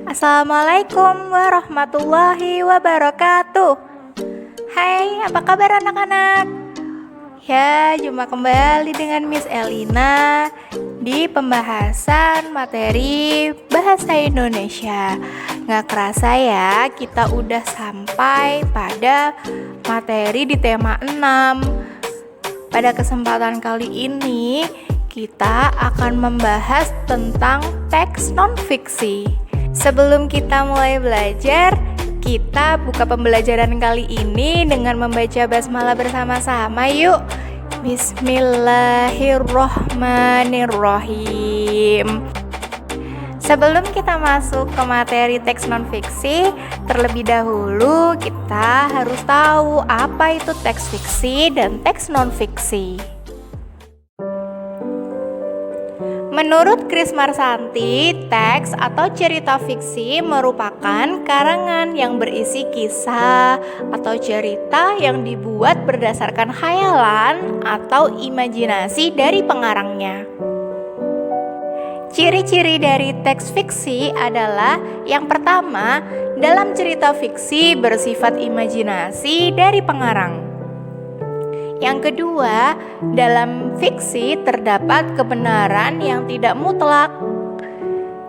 Assalamualaikum warahmatullahi wabarakatuh. Hai, apa kabar anak-anak? Ya, jumpa kembali dengan Miss Elina di pembahasan materi Bahasa Indonesia. Nggak kerasa ya, kita udah sampai pada materi di tema 6. Pada kesempatan kali ini, kita akan membahas tentang teks non-fiksi. Sebelum kita mulai belajar, kita buka pembelajaran kali ini dengan membaca basmalah bersama-sama yuk. Bismillahirrohmanirrohim. Sebelum kita masuk ke materi teks non-fiksi, terlebih dahulu kita harus tahu apa itu teks fiksi dan teks non-fiksi. Menurut Chris Marsanti, teks atau cerita fiksi merupakan karangan yang berisi kisah atau cerita yang dibuat berdasarkan khayalan atau imajinasi dari pengarangnya. Ciri-ciri dari teks fiksi adalah yang pertama, dalam cerita fiksi bersifat imajinasi dari pengarang. Yang kedua, dalam fiksi terdapat kebenaran yang tidak mutlak.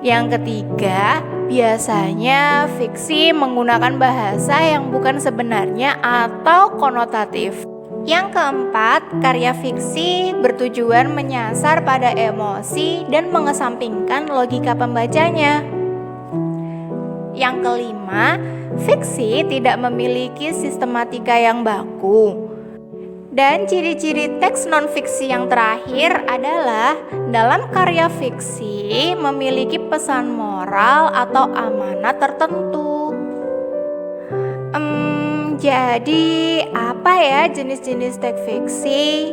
Yang ketiga, biasanya fiksi menggunakan bahasa yang bukan sebenarnya atau konotatif. Yang keempat, karya fiksi bertujuan menyasar pada emosi dan mengesampingkan logika pembacanya. Yang kelima, fiksi tidak memiliki sistematika yang baku. Dan ciri-ciri teks non-fiksi yang terakhir adalah dalam karya fiksi memiliki pesan moral atau amanat tertentu. Jadi apa ya jenis-jenis teks fiksi?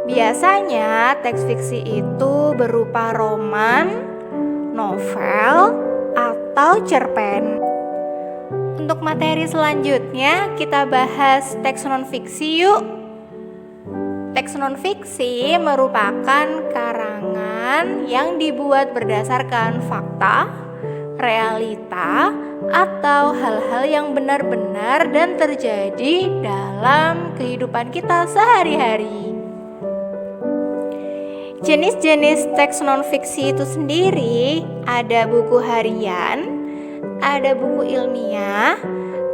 Biasanya teks fiksi itu berupa roman, novel, atau cerpen. Untuk materi selanjutnya kita bahas teks non-fiksi yuk. Teks non-fiksi merupakan karangan yang dibuat berdasarkan fakta, realita, atau hal-hal yang benar-benar dan terjadi dalam kehidupan kita sehari-hari. Jenis-jenis teks non-fiksi itu sendiri ada buku harian, ada buku ilmiah,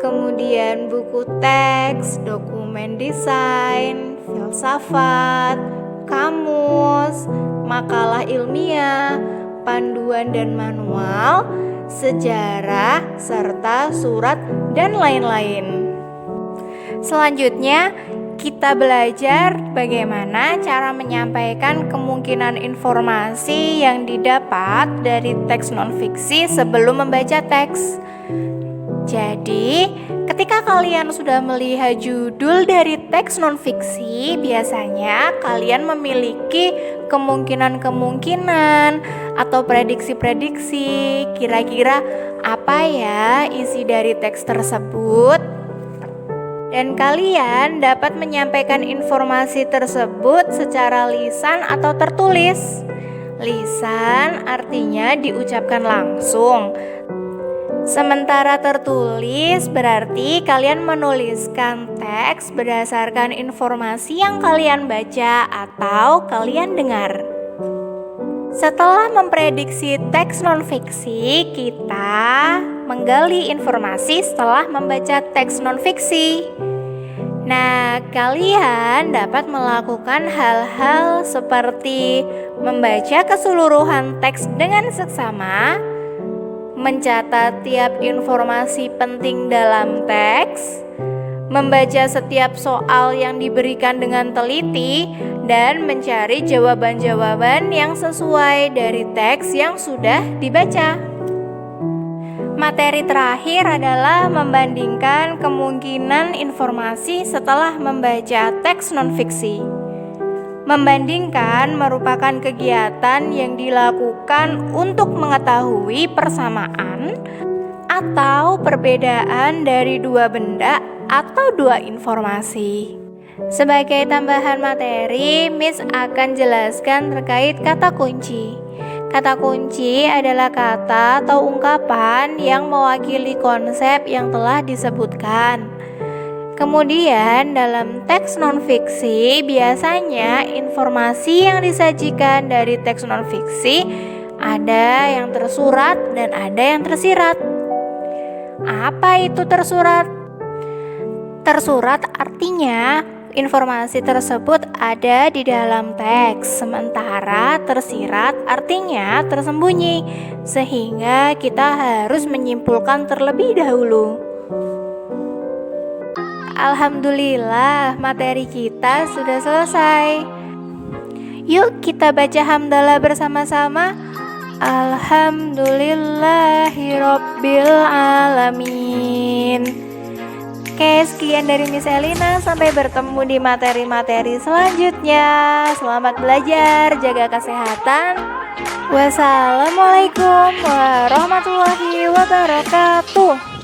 kemudian buku teks, dokumen desain, filsafat, kamus, makalah ilmiah, panduan dan manual, sejarah, serta surat dan lain-lain. Selanjutnya, kita belajar bagaimana cara menyampaikan kemungkinan informasi yang didapat dari teks non-fiksi sebelum membaca teks. Jadi, ketika kalian sudah melihat judul dari teks non-fiksi, biasanya kalian memiliki kemungkinan-kemungkinan atau prediksi-prediksi. Kira-kira apa ya isi dari teks tersebut? Dan kalian dapat menyampaikan informasi tersebut secara lisan atau tertulis. Lisan artinya diucapkan langsung. Sementara tertulis berarti kalian menuliskan teks berdasarkan informasi yang kalian baca atau kalian dengar. Setelah memprediksi teks non-fiksi, kita menggali informasi setelah membaca teks non-fiksi. Nah, kalian dapat melakukan hal-hal seperti membaca keseluruhan teks dengan seksama, mencatat tiap informasi penting dalam teks, membaca setiap soal yang diberikan dengan teliti, dan mencari jawaban-jawaban yang sesuai dari teks yang sudah dibaca. Materi terakhir adalah membandingkan kemungkinan informasi setelah membaca teks non-fiksi. Membandingkan merupakan kegiatan yang dilakukan untuk mengetahui persamaan atau perbedaan dari dua benda atau dua informasi. Sebagai tambahan materi, Miss akan jelaskan terkait kata kunci. Kata kunci adalah kata atau ungkapan yang mewakili konsep yang telah disebutkan. Kemudian dalam teks non-fiksi biasanya informasi yang disajikan dari teks non-fiksi ada yang tersurat dan ada yang tersirat. Apa itu tersurat? Tersurat artinya informasi tersebut ada di dalam teks, sementara tersirat artinya tersembunyi, sehingga kita harus menyimpulkan terlebih dahulu. Alhamdulillah, materi kita sudah selesai. Yuk kita baca hamdalah bersama-sama. Alhamdulillahirabbil alamin. Oke, sekian dari Miss Elina. Sampai bertemu di materi-materi selanjutnya. Selamat belajar, jaga kesehatan. Wassalamualaikum warahmatullahi wabarakatuh.